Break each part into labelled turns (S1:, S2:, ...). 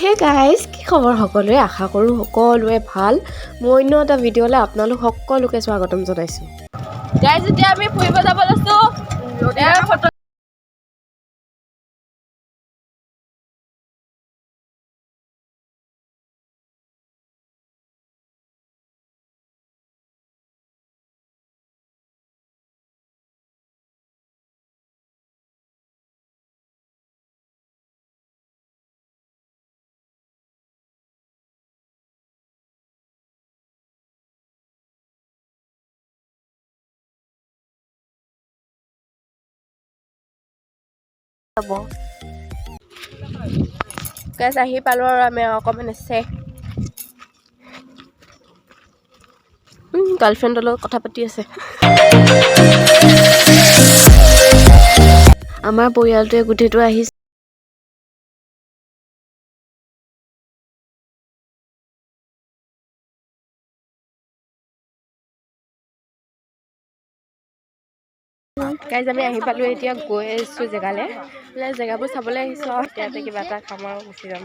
S1: Hey guys, কি খবৰ সকলোৱে? আশা কৰোঁ সকলোৱে ভাল। মই অন্য এটা ভিডিঅ'লৈ আপোনালোক সকলোকে স্বাগতম জনাইছোঁ। গাইজ, এতিয়া আমি ফুৰিব যাব লৈছোঁ। গাইজ, আহি পালোঁ আৰু আমি অকণমান আছে গাৰ্লফ্ৰেণ্ডৰ লগত কথা পাতি আছে। আমাৰ পৰিয়ালটোৱে গোটেইটো আহিছে। গাইজ, আমি আহি পালোঁ, এতিয়া গৈ আছোঁ জেগালৈ। জেগাবোৰ চাবলৈ আহিছোঁ আৰু ইয়াতে কিবা এটা খাম আৰু গুচি যাম।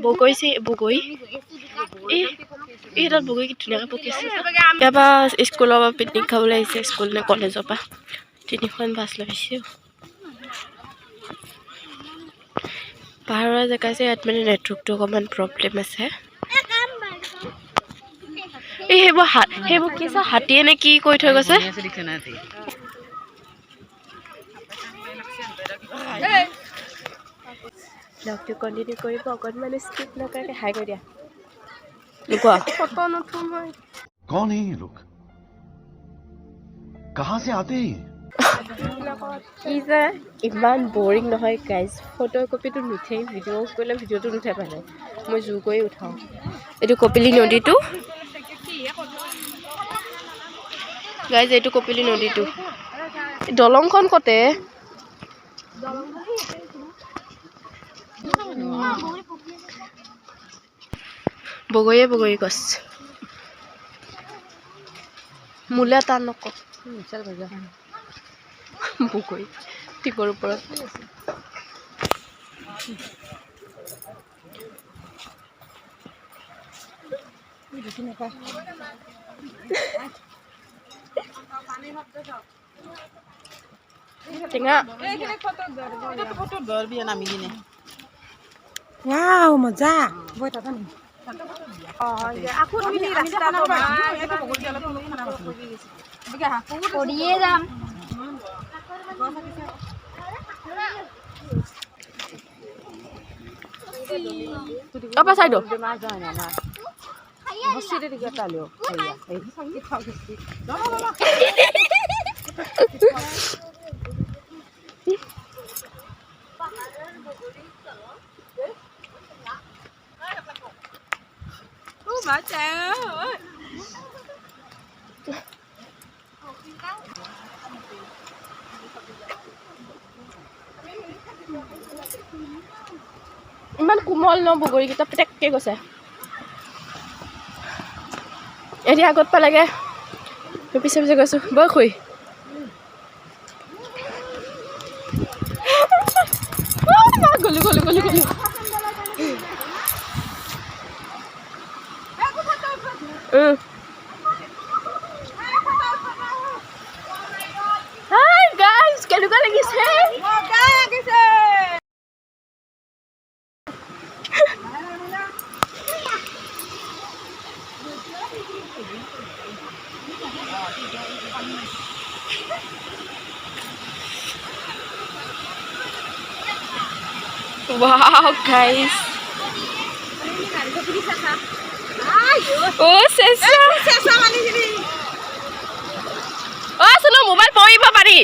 S1: বগৰী এই তাত বগৰী কি ধুনীয়াকৈ পকিছে। ইয়াৰ পৰা স্কুলৰ পৰা পিকনিক খাবলৈ আহিছে, স্কুল নে কলেজৰ পৰা 3খন বাছ লৈ আহিছোঁ। পাহাৰৰ জেগা যে, ইয়াত মানে নেটৱৰ্কটো অকণমান প্ৰব্লেম আছে। এই সেইবোৰ কি আছে, হাতীয়ে নে কি কৰি থৈ গৈছে। ব্লগটো কণ্টিনিউ কৰিব, অকণমান স্কিপ নকৰাকৈ হাই কৰি দিয়া। কোৱা ফটো নুঠো মই।
S2: कौन है ये लोग? कहाँ से आते हैं?
S1: কি যে ইমান বৰিং নহয় গাইজ, ফটো কপিটো নুঠেই, ভিডিঅ' কৰিলে ভিডিঅ'টো নুঠে মানে মই জোৰ কৰি উঠাওঁ। এইটো কপিলী নদীটো গাইজ, এইটো কপিলী নদীটো। দলংখন কতে? বগৰী গছ মোলে টান নক বগৰী টিকৰ ওপৰত। টেঙা
S3: মজা কৰিয়ে যাম।
S1: চাই দিওঁ। ইমান কোমল ন বগৰীকেইটা, পেটেককৈ গৈছে। এতিয়া আগত পালেগে, পিছে পিছে গৈছোঁ। বৈ খুৰী গলো হাই গাইজ, কেনেকুৱা লাগিছে? Wow, guys. Oh, Sesa. Oh, suno mobile poriba pari.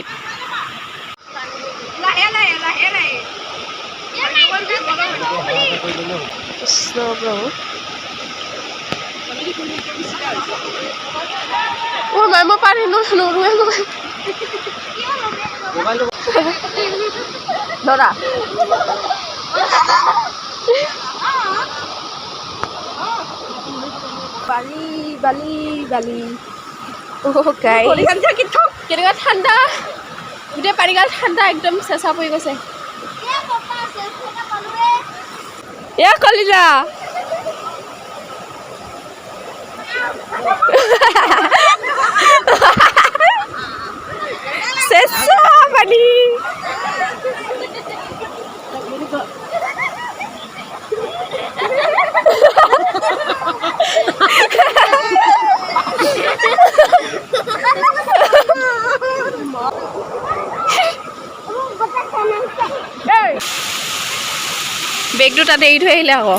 S1: Slow bro. Oh, mama pari no ruwe no. Dora. Bali. Oh guys. Kira-kira ঠান্ডা. গোটেই পানীগাল ঠাণ্ডা একদম চেঁচা পৰি গৈছে এয়া কলিজা চেঁচা পানী বেগটো তাতে এৰি থৈ আহিলে আকৌ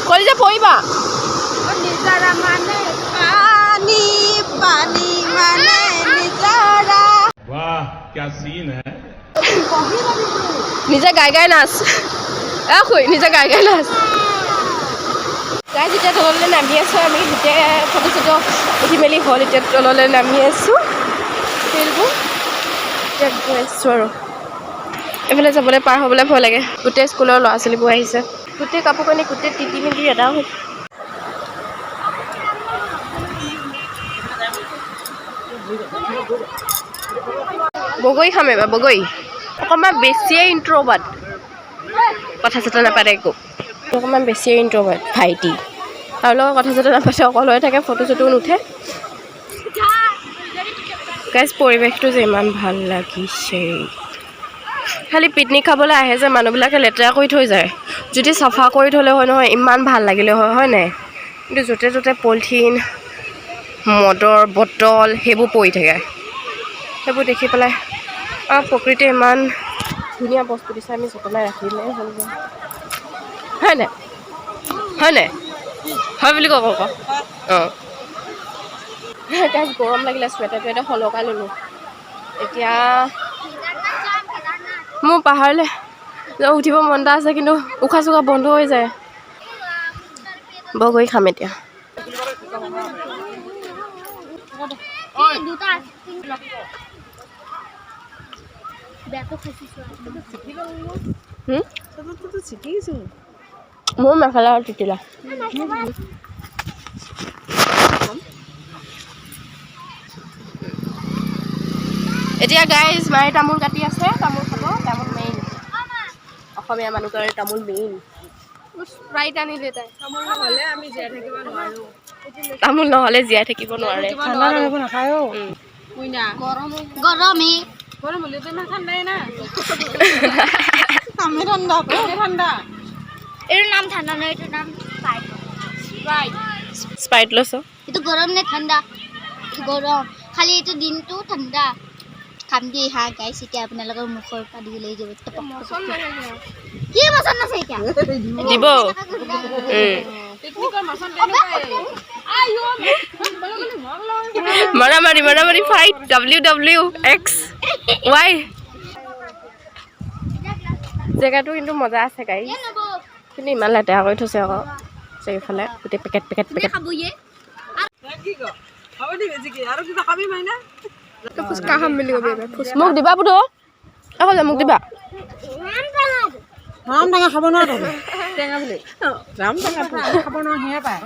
S1: কলিজা পৰিবা
S2: वाह क्या सीन है
S1: নিজে গাই গাই নাচ খুই নিজে গাই গাই নাচ গাই যেতিয়া তললৈ নামি আছোঁ আমি গোটেই ফটো চটো উঠি মেলি হ'ল এতিয়া তললৈ নামি আছোঁ ফিল্ডবোৰ এতিয়া গৈ আছোঁ আৰু এইফালে যাবলৈ পাৰ হ'বলৈ ভয় লাগে গোটেই স্কুলৰ ল'ৰা ছোৱালীবোৰ আহিছে গোটেই কাপোৰ কানি গোটেই তিতি মেলি এটা হ'ল বগৰী খাম এবাৰ বগৰী অকণমান বেছিয়ে ইণ্ট্ৰ'ভাৰ্ট কথা চথা নাপাতে একো অকণমান বেছিয়ে ইণ্ট্ৰ'ভাৰ্ট ভাইটি আৰু লগত কথা চথা নাপাতে অকল হৈ থাকে ফটো চটো নুঠে গাইজ পৰিৱেশটো যে ইমান ভাল লাগিছে খালি পিকনিক খাবলৈ আহে যে মানুহবিলাকে লেতেৰা কৰি থৈ যায় যদি চাফা কৰি থ'লে হয় নহয় ইমান ভাল লাগিলে হয় হয় নাই কিন্তু য'তে ত'তে পলিথিন মদৰ বটল সেইবোৰ পৰি থাকে সেইবোৰ দেখি পেলাই প্ৰকৃতিয়ে ইমান ধুনীয়া বস্তু দিছে আমি যতনাই ৰাখিলে হ'ল হয় নাই হয় নাই হয় বুলি কওঁ অঁ গাইজ গৰম লাগিলে চুৱেটাৰটো এটা সলকাই ল'লোঁ এতিয়া মোৰ পাহাৰলৈ উঠিব মন এটা আছে কিন্তু উশাহ চুশাহ বন্ধ হৈ যায় বগৰী খাম এতিয়া মোৰ মেখেলা আৰু তিতিলা এতিয়া গাইজ মায়ে তামোল কাটি আছে তামোল খাব তামোল মেইন অসমীয়া মানুহৰ তামোল মেইন স্প্ৰাইট আনিলে তাই তামোল নহ'লে আমি জীয়াই থাকিব নোৱাৰোঁ তামোল নহ'লে জীয়াই থাকিব নোৱাৰে
S3: গৰমে
S1: গৰম হ'লেতো ইমান ঠাণ্ডাই না
S3: ঠাণ্ডা এইটোৰ নাম ঠাণ্ডা নহয় এইটোৰ নাম
S1: স্প্ৰাইট লৈছোঁ
S3: এইটো গৰম নে ঠাণ্ডা এইটো গৰম খালি এইটো দিনটো ঠাণ্ডা খাম দিয়ে হা গাইছ এতিয়া আপোনালোকৰ মুখৰ পানী ওলাই যাব কি মচন আছে এতিয়া
S1: দিব মাৰামাৰি ফাইট WWX Y জেগাটো কিন্তু মজা আছে গাড়ী কিন্তু ইমান লেতেৰা কৰি থৈছে আকৌ চাৰিওফালে গোটেই পেকেট ফুচকা খাম বুলি কবি মোক দিবা বুধো আকৌ মোক দিবা
S3: ৰাম টেঙা খাব নোৱাৰো
S1: টেঙা বুলি
S3: ৰাম টেঙা খাব নোৱাৰো সেয়া পায়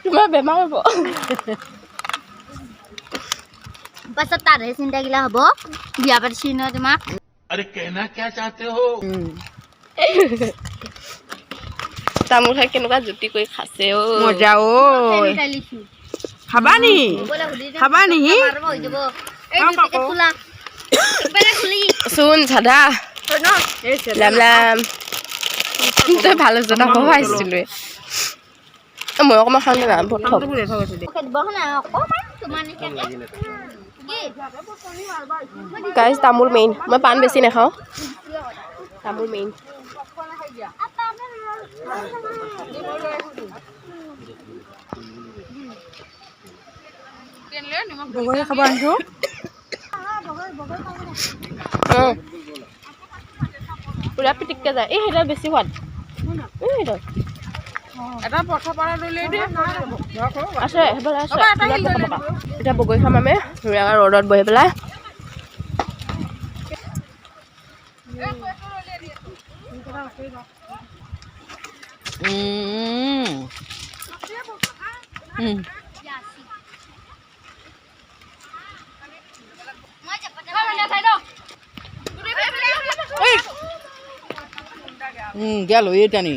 S1: তোমাৰ বেমাৰ হ'ব
S3: পাছত তাৰহে চিন্তা গিলা হ'ব বিয়া পাতিছি ন তোমাক
S2: अरे कहना क्या चाहते हो
S1: তামোল খাই কেনেকুৱা জুতি কৰি খাইছে অ
S3: মজা ঐ খাবা নি
S1: চোন চাদা লাম তই ভাল হৈছে তাক আহিছিলোৱে মই অকণমান খাওঁ না প্ৰথম গাইজ তামোল মেইন মই পাণ বেছি নাখাওঁ তামোল মেইন
S3: বগৰী খাব আনিছো
S1: পুৰা পিটিককৈ যায় এই সেইডাল বেছি সোৱাদ
S4: এটা পথৰ পৰা লৈ দিয়ে
S1: আছে সেইফালে আছে এতিয়া বগৰী খাম আমি ধুনীয়াকৈ ৰ'দত বহি পেলাই
S4: গেল হৈ টানি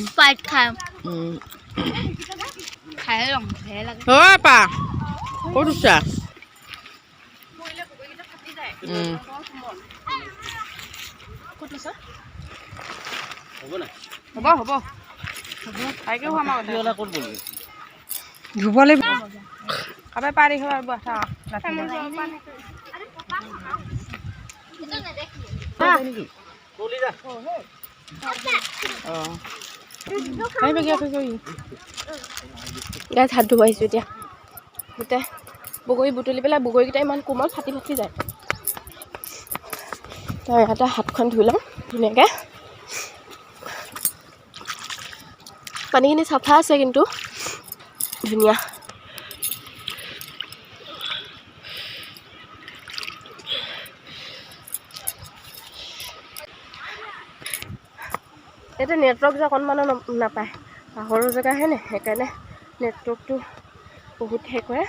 S3: স্প্ৰাইট খাম খাই লওঁ ভয়ে লাগে
S4: অ' পা ক'ত উঠা হ'ব হ'ব খাইকে খুৱাম ধুব লাগিব কাবে পাৰি খাব
S1: গাইজ হাত ধুব আহিছোঁ এতিয়া গোটেই বগৰী বুটলি পেলাই বগৰীকেইটা ইমান কোমল ফাটি ফাটি যায় তো ইয়াতে হাতখন ধুই লওঁ ধুনীয়াকৈ পানীখিনি চাফা আছে কিন্তু ধুনীয়া ইয়াতে নেটৱৰ্ক যে অকণমানো নাপায় পাহাৰৰ জেগাহে নে সেইকাৰণে নেটৱৰ্কটো বহুত হেৰি কৰে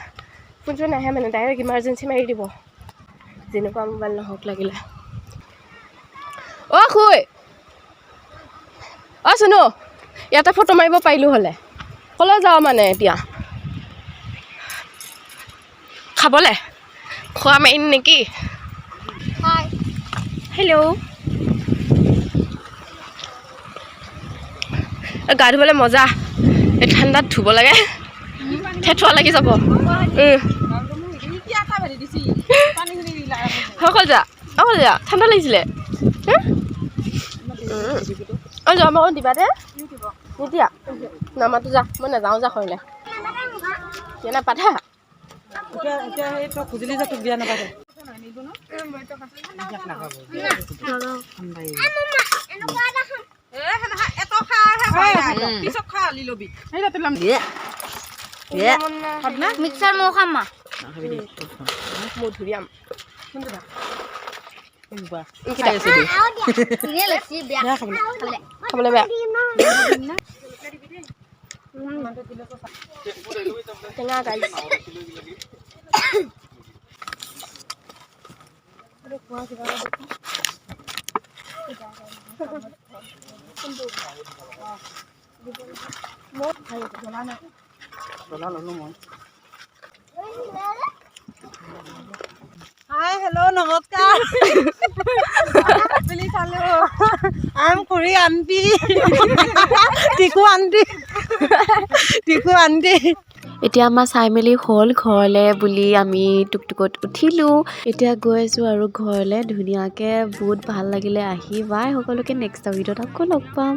S1: ফোন চোন নাহে মানে ডাইৰেক্ট ইমাৰ্জেঞ্চি মাৰি দিব যেনেকুৱা মোবাইল নহওক লাগিলে অ' খুই অ' চুনু ইয়াতে ফটো মাৰিব পাৰিলোঁ হ'লে ক'লৈ যাওঁ মানে এতিয়া খাবলৈ খোৱা মেইন নেকি হেল্ল' গা ধুবলৈ মজা এই ঠাণ্ডাত ধুব লাগে ঠেঠুৱা লাগি যাব অকল যা ঠাণ্ডা লাগিছিলে অঁ যোৱা মই দিবা দে নিদিয়া নামাতো যা মই নাযাওঁ যা কৰিলে বিয়া নাপাতা
S4: খুজিলি যে তোক বিয়া নাপাতে
S3: মিক্সাৰ মৌ খাম মা
S1: মধুৰিআম খাবলৈ বেয়া টেঙা গাইছ
S4: হাই হেল্ল' নমস্কাৰ আম খুৰী আন্টি টিকু আন্টি
S1: এতিয়া আমাৰ চাই মেলি হ'ল ঘৰলৈ বুলি আমি টুকটুকত উঠিলোঁ এতিয়া গৈ আছোঁ আৰু ঘৰলৈ ধুনীয়াকৈ বহুত ভাল লাগিলে আহি বাই সকলোকে নেক্সট ভিডিঅ'ত আকৌ লগ পাম।